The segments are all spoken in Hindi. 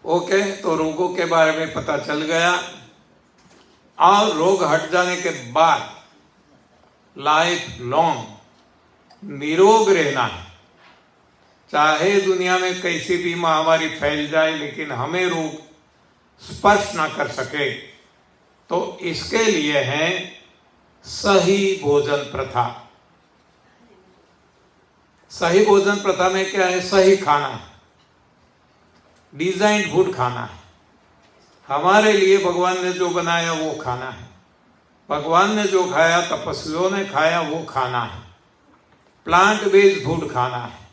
ओके, तो रोगों के बारे में पता चल गया। और रोग हट जाने के बाद लाइफ लॉन्ग निरोग रहना है। चाहे दुनिया में कैसी भी महामारी फैल जाए, लेकिन हमें रोग स्पर्श ना कर सके, तो इसके लिए है सही भोजन प्रथा। सही भोजन प्रथा में क्या है? सही खाना है, डिजाइंड फूड खाना है। हमारे लिए भगवान ने जो बनाया वो खाना है। भगवान ने जो खाया, तपस्वियों ने खाया, वो खाना है। प्लांट बेस्ड फूड खाना है।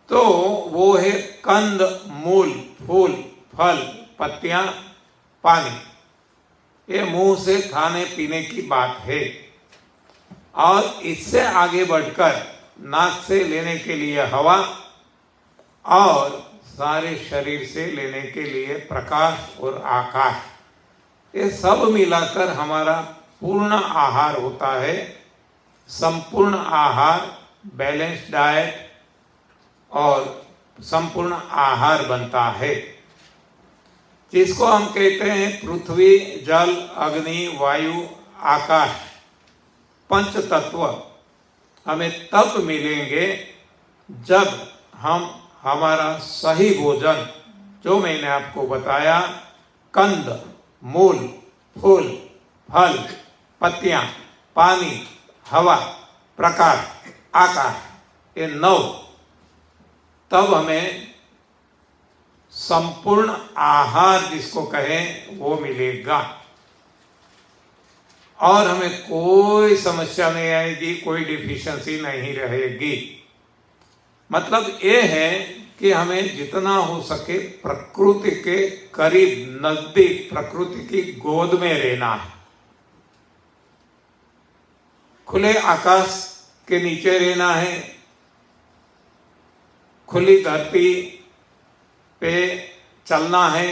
तो वो है कंद, मूल, फूल, फल, पत्तियां, पानी। ये मुंह से खाने पीने की बात है। और इससे आगे बढ़कर नाक से लेने के लिए हवा और सारे शरीर से लेने के लिए प्रकाश और आकाश, ये सब मिलाकर हमारा पूर्ण आहार होता है। संपूर्ण आहार, बैलेंस डाइट और संपूर्ण आहार बनता है, जिसको हम कहते हैं पृथ्वी, जल, अग्नि, वायु, आकाश, पंच तत्व। हमें तब मिलेंगे जब हम हमारा सही भोजन, जो मैंने आपको बताया, कंद, मूल, फूल, फल, पत्तियां, पानी, हवा, प्रकाश, आकाश, ये 9, तब हमें संपूर्ण आहार जिसको कहें वो मिलेगा। और हमें कोई समस्या नहीं आएगी, कोई डिफिशियंसी नहीं रहेगी। मतलब ये है कि हमें जितना हो सके प्रकृति के करीब, नजदीक, प्रकृति की गोद में रहना है। खुले आकाश के नीचे रहना है, खुली धरती पे चलना है,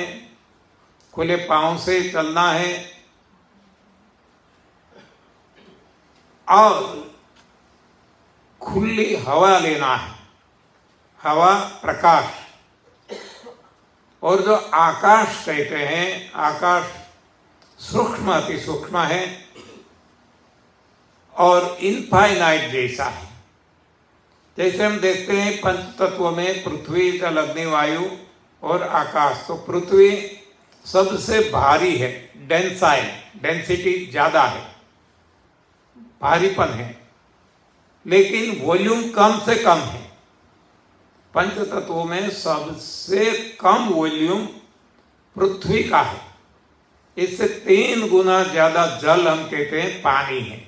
खुले पांव से चलना है, और खुली हवा लेना है। हवा, प्रकाश। और जो आकाश कहते हैं, आकाश सूक्ष्म, अति सूक्ष्म है और इनफाइनाइट जैसा है। जैसे हम देखते हैं पंच तत्व में पृथ्वी, जल, अग्नि, वायु और आकाश। तो पृथ्वी सबसे भारी है, डेंसाइल, डेंसिटी ज्यादा है, भारीपन है, लेकिन वॉल्यूम कम से कम है। पंच तत्वों में सबसे कम वॉल्यूम पृथ्वी का है। इससे 3 गुना ज्यादा जल हम कहते हैं पानी है,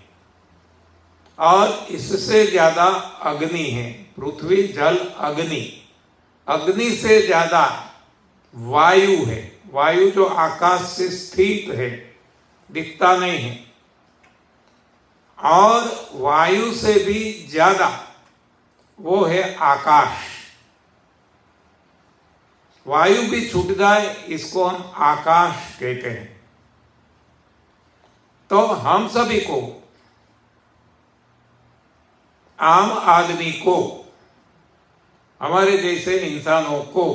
और इससे ज्यादा अग्नि है। पृथ्वी, जल, अग्नि। अग्नि से ज्यादा वायु है। वायु जो आकाश से स्थित है, दिखता नहीं है। और वायु से भी ज्यादा वो है आकाश। वायु भी छूट जाए, इसको हम आकाश कहते हैं। तो हम सभी को, आम आदमी को, हमारे जैसे इंसानों को,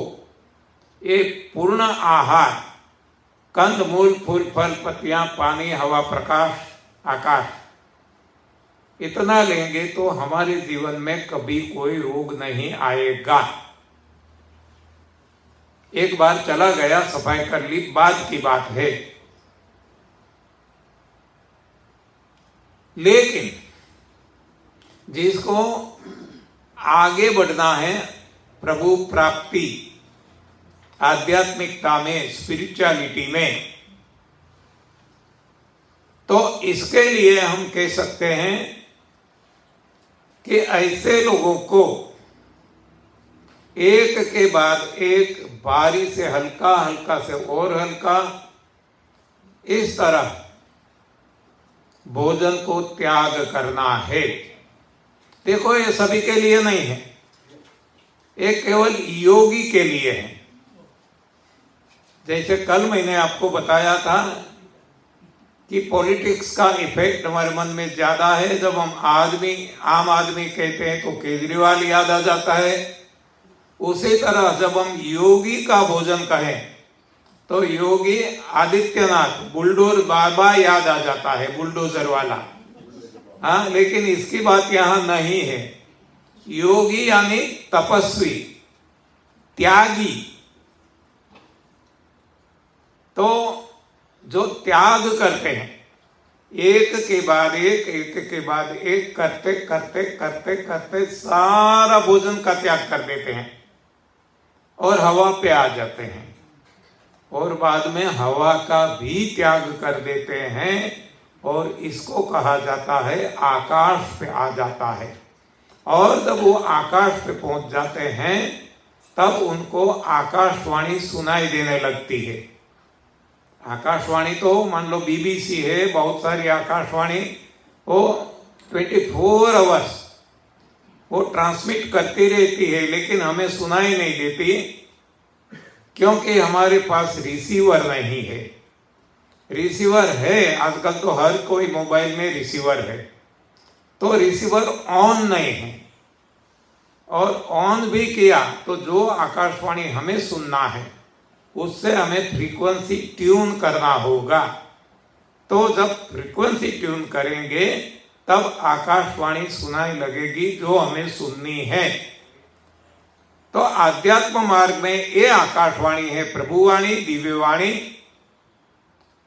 एक पूर्ण आहार, कंद, मूल, फूल, फल, पत्तियां, पानी, हवा, प्रकाश, आकाश, इतना लेंगे तो हमारे जीवन में कभी कोई रोग नहीं आएगा। एक बार चला गया, सफाई कर ली, बाद की बात है। लेकिन जिसको आगे बढ़ना है प्रभु प्राप्ति, आध्यात्मिकता में, स्पिरिचुअलिटी में, तो इसके लिए हम कह सकते हैं कि ऐसे लोगों को एक के बाद एक, भारी से हल्का, हल्का से और हल्का, इस तरह भोजन को त्याग करना है। देखो, ये सभी के लिए नहीं है, ये केवल योगी के लिए है। जैसे कल मैंने आपको बताया था कि पॉलिटिक्स का इफेक्ट हमारे मन में ज्यादा है। जब हम आम आदमी कहते हैं तो केजरीवाल याद आ जाता है, उसी तरह जब हम योगी का भोजन कहें तो योगी आदित्यनाथ बुलडोर बाबा याद आ जाता है, बुलडोजर वाला। हाँ, लेकिन इसकी बात यहां नहीं है। योगी यानी तपस्वी, त्यागी। तो जो त्याग करते हैं, एक के बाद एक करते करते करते करते सारा भोजन का त्याग कर देते हैं और हवा पे आ जाते हैं, और बाद में हवा का भी त्याग कर देते हैं, और इसको कहा जाता है आकाश पे आ जाता है। और जब वो आकाश पे पहुंच जाते हैं तब उनको आकाशवाणी सुनाई देने लगती है। आकाशवाणी तो मान लो बीबीसी है, बहुत सारी आकाशवाणी, वो 24 आवर्स वो ट्रांसमिट करती रहती है, लेकिन हमें सुनाई नहीं देती क्योंकि हमारे पास रिसीवर नहीं है। रिसीवर है, आजकल तो हर कोई मोबाइल में रिसीवर है, तो रिसीवर ऑन नहीं है, और ऑन भी किया तो जो आकाशवाणी हमें सुनना है उससे हमें फ्रीक्वेंसी ट्यून करना होगा। तो जब फ्रीक्वेंसी ट्यून करेंगे तब आकाशवाणी सुनाई लगेगी जो हमें सुननी है। तो आध्यात्म मार्ग में ये आकाशवाणी है प्रभुवाणी, दिव्यवाणी।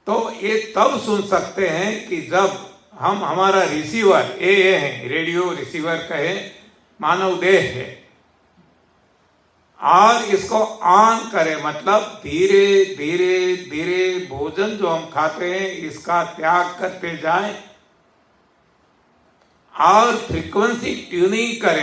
तो ये तब सुन सकते हैं कि जब हम हमारा रिसीवर ये है, रेडियो रिसीवर कहे, मानव देह है, और इसको ऑन करें, मतलब धीरे धीरे धीरे भोजन जो हम खाते हैं इसका त्याग करते जाएं और फ्रीक्वेंसी ट्यूनिंग करें।